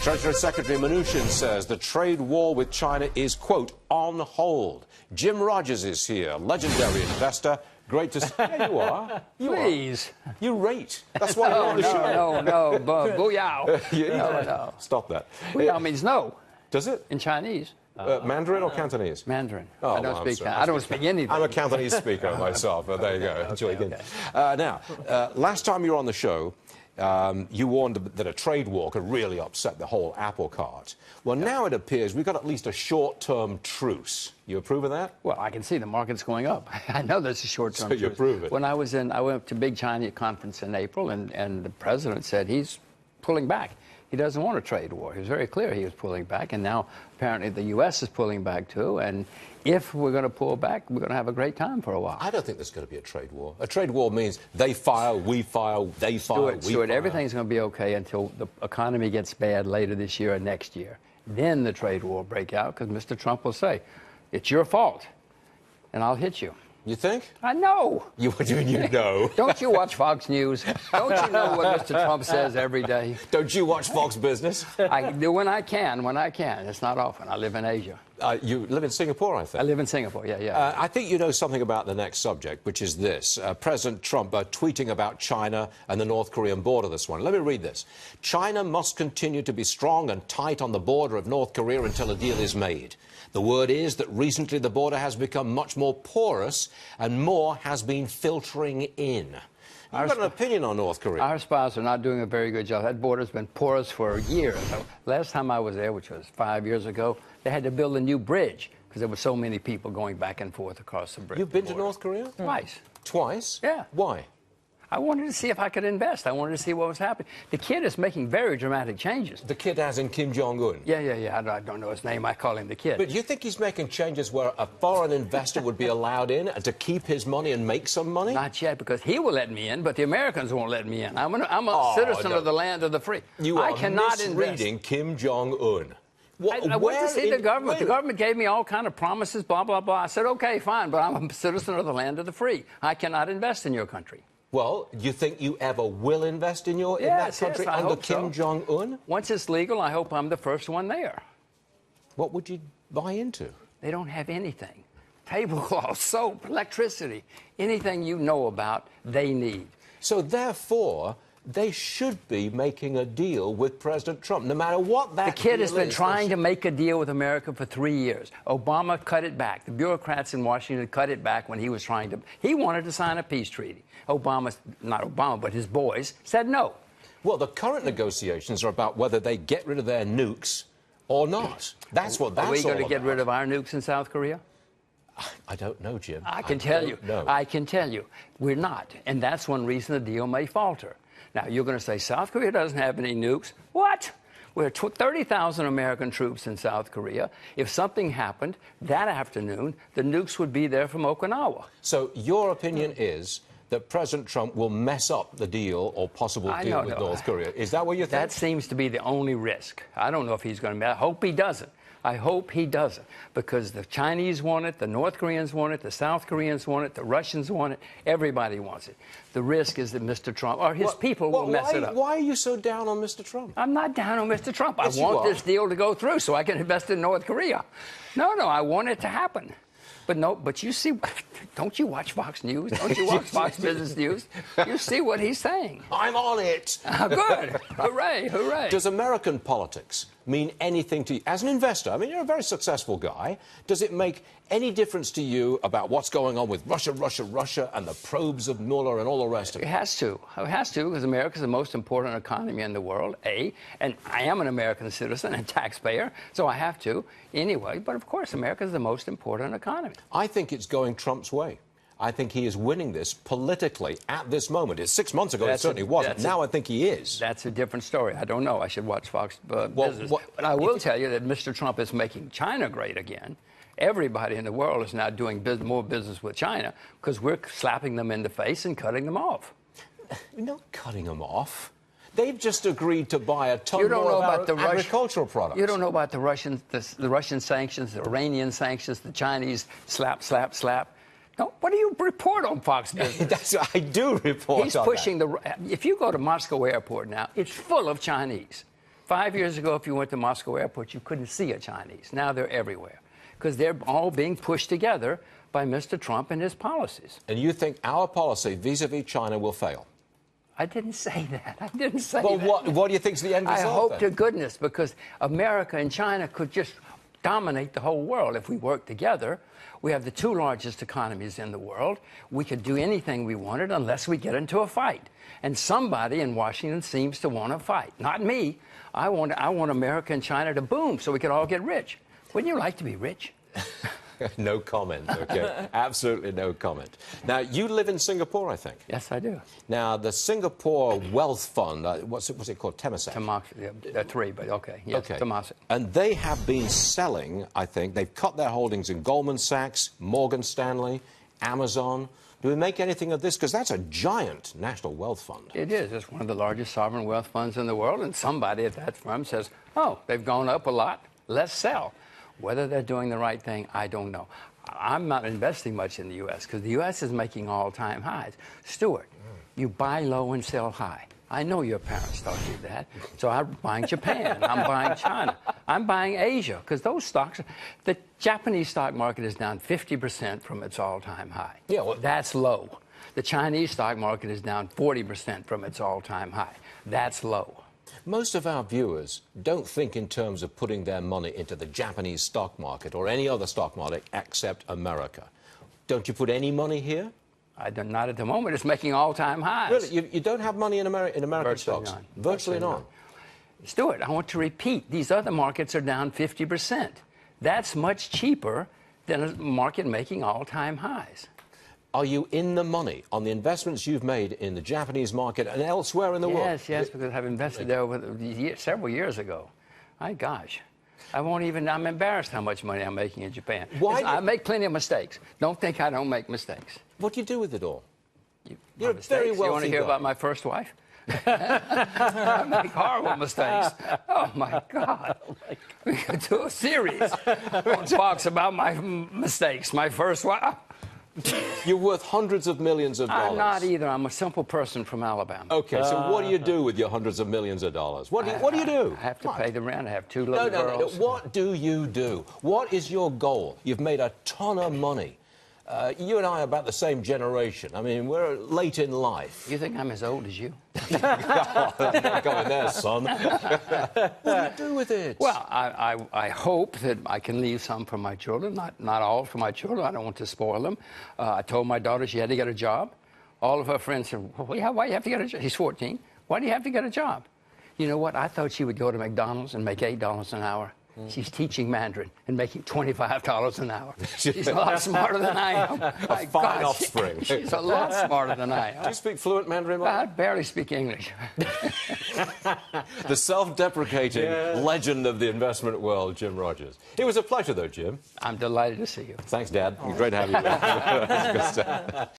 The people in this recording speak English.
Treasury Secretary Mnuchin says the trade war with China is, quote, on hold. Jim Rogers is here, legendary investor. Great to see you. You are. Please. You rate. That's why you're on the show. No. Booyah. No. Stop that. Booyah means no. Does it? In Chinese. Mandarin or Cantonese? Mandarin. Oh, I don't speak anything. I'm a Cantonese speaker myself, but there you go. Enjoy again. Now, last time you were on the show, you warned that a trade war could really upset the whole apple cart. Well, now it appears we've got at least a short-term truce. You approve of that? Well, I can see the market's going up. I know there's a short-term truce. So you approve it? I went to big China conference in April, and the president said he's pulling back. He doesn't want a trade war. He was very clear he was pulling back, and now apparently the U.S. is pulling back too. And if we're going to pull back, we're going to have a great time for a while. I don't think there's going to be a trade war. A trade war means they file, we file, they file, we file. Everything's going to be okay until the economy gets bad later this year or next year. Then the trade war will break out because Mr. Trump will say, it's your fault, and I'll hit you. You think? I know. What do you mean you know? Don't you watch Fox News? Don't you know what Mr. Trump says every day? Don't you watch Fox Business? I do when I can. It's not often. I live in Asia. You live in Singapore, I think. I live in Singapore, yeah. I think you know something about the next subject, which is this. President Trump tweeting about China and the North Korean border this morning. Let me read this. China must continue to be strong and tight on the border of North Korea until a deal is made. The word is that recently the border has become much more porous and more has been filtering in. You've got an opinion on North Korea. Our spies are not doing a very good job. That border's been porous for years. Last time I was there, which was 5 years ago, they had to build a new bridge because there were so many people going back and forth across the bridge. You've been to North Korea? Twice. Twice? Yeah. Why? I wanted to see if I could invest. I wanted to see what was happening. The kid is making very dramatic changes. The kid as in Kim Jong-un? Yeah. I don't know his name. I call him the kid. But you think he's making changes where a foreign investor would be allowed in to keep his money and make some money? Not yet, because he will let me in, but the Americans won't let me in. I'm a citizen of the land of the free. You are misreading Kim Jong-un. I went to see the government. The government gave me all kind of promises, blah, blah, blah. I said, okay, fine, but I'm a citizen of the land of the free. I cannot invest in your country. Well, you think you ever will invest in that country under Kim Jong-un? Once it's legal, I hope I'm the first one there. What would you buy into? They don't have anything. Tablecloth, soap, electricity, anything you know about, they need. So therefore, they should be making a deal with President Trump, no matter what that The kid has been trying to make a deal with America for 3 years. Obama cut it back. The bureaucrats in Washington cut it back when he was trying to. He wanted to sign a peace treaty. Not Obama, but his boys, said no. Well, the current negotiations are about whether they get rid of their nukes or not. That's what that's all about. Are we going to get rid of our nukes in South Korea? I don't know, Jim. I can tell you. I can tell you. We're not. And that's one reason the deal may falter. Now, you're going to say South Korea doesn't have any nukes. What? We have 30,000 American troops in South Korea. If something happened that afternoon, the nukes would be there from Okinawa. So your opinion is that President Trump will mess up the deal or possible deal with North Korea. Is that what you think? That seems to be the only risk. I don't know if he's going to. I hope he doesn't. I hope he doesn't, because the Chinese want it, the North Koreans want it, the South Koreans want it, the Russians want it, everybody wants it. The risk is that Mr. Trump or his people will mess it up. Why are you so down on Mr. Trump? I'm not down on Mr. Trump. Yes, I want this deal to go through so I can invest in North Korea. No, I want it to happen. But you see, don't you watch Fox News? Don't you watch Fox Business News? You see what he's saying. I'm on it. Good. Hooray, hooray. Does American politics mean anything to you? As an investor, I mean, you're a very successful guy. Does it make any difference to you about what's going on with Russia, and the probes of Mueller and all the rest of it? It has to. It has to, because America's the most important economy in the world, and I am an American citizen and taxpayer, so I have to anyway. But, of course, America's the most important economy. I think it's going Trump's way. I think he is winning this politically at this moment. It's 6 months ago, it certainly wasn't. Now I think he is. That's a different story. I don't know. I should watch Fox Business. But I will tell you that Mr. Trump is making China great again. Everybody in the world is now doing more business with China because we're slapping them in the face and cutting them off. We're not cutting them off. They've just agreed to buy a ton more of our agricultural products. You don't know about the Russian sanctions, the Iranian sanctions, the Chinese slap. No, what do you report on Fox Business? I do report on that. He's pushing if you go to Moscow airport now, it's full of Chinese. 5 years ago, if you went to Moscow Airport, you couldn't see a Chinese. Now they're everywhere because they're all being pushed together by Mr. Trump and his policies. And you think our policy vis-a-vis China will fail? I didn't say that. I didn't say Well, that. what do you think's the end result? I hope then? to goodness, because America and China could just dominate the whole world if we work together. We have the two largest economies in the world. We could do anything we wanted unless we get into a fight. And somebody in Washington seems to want to fight. Not me. I want America and China to boom so we could all get rich. Wouldn't you like to be rich? No comment, okay. Absolutely no comment. Now, you live in Singapore, I think. Yes, I do. Now, the Singapore Wealth Fund, what's it called? Temasek? Three, but okay. Yes, Okay. Temasek. And they have been selling, I think, they've cut their holdings in Goldman Sachs, Morgan Stanley, Amazon. Do we make anything of this? Because that's a giant national wealth fund. It is. It's one of the largest sovereign wealth funds in the world, and somebody at that firm says, oh, they've gone up a lot, let's sell. Whether they're doing the right thing, I don't know. I'm not investing much in the U.S. because the U.S. is making all-time highs. Stuart, you buy low and sell high. I know your parents taught you that. So I'm buying Japan. I'm buying China. I'm buying Asia because those stocks, the Japanese stock market is down 50% from its all-time high. Yeah, well, that's low. The Chinese stock market is down 40% from its all-time high. That's low. Most of our viewers don't think in terms of putting their money into the Japanese stock market or any other stock market except America. Don't you put any money here? Not at the moment. It's making all-time highs. Really? You don't have money in American Virtually stocks? none. Virtually none. Stuart, I want to repeat, these other markets are down 50%. That's much cheaper than a market making all-time highs. Are you in the money on the investments you've made in the Japanese market and elsewhere in the world? Yes, because I've invested there several years ago. My gosh. I'm embarrassed how much money I'm making in Japan. I make plenty of mistakes. Don't think I don't make mistakes. What do you do with it all? You're very wealthy. You want to hear about my first wife? I make horrible mistakes. Oh, my God. We could do a series on Fox about my mistakes. My first wife. You're worth hundreds of millions of dollars. I'm not either. I'm a simple person from Alabama. Okay, so what do you do with your hundreds of millions of dollars? What do you do? I have to pay the rent. I have two little girls. No. What do you do? What is your goal? You've made a ton of money. You and I are about the same generation. I mean, we're late in life. You think I'm as old as you? Not going there, son. What do you do with it? Well, I hope that I can leave some for my children, not all for my children. I don't want to spoil them. I told my daughter she had to get a job. All of her friends said, well, why do you have to get a job? She's 14. Why do you have to get a job? You know what? I thought she would go to McDonald's and make $8 an hour. She's teaching Mandarin and making $25 an hour. She's a lot smarter than I am. A fine offspring. She's a lot smarter than I am. Do you speak fluent Mandarin, Mark? I barely speak English. The self-deprecating legend of the investment world, Jim Rogers. It was a pleasure, though, Jim. I'm delighted to see you. Thanks, Dad. Great to have you. Good stuff.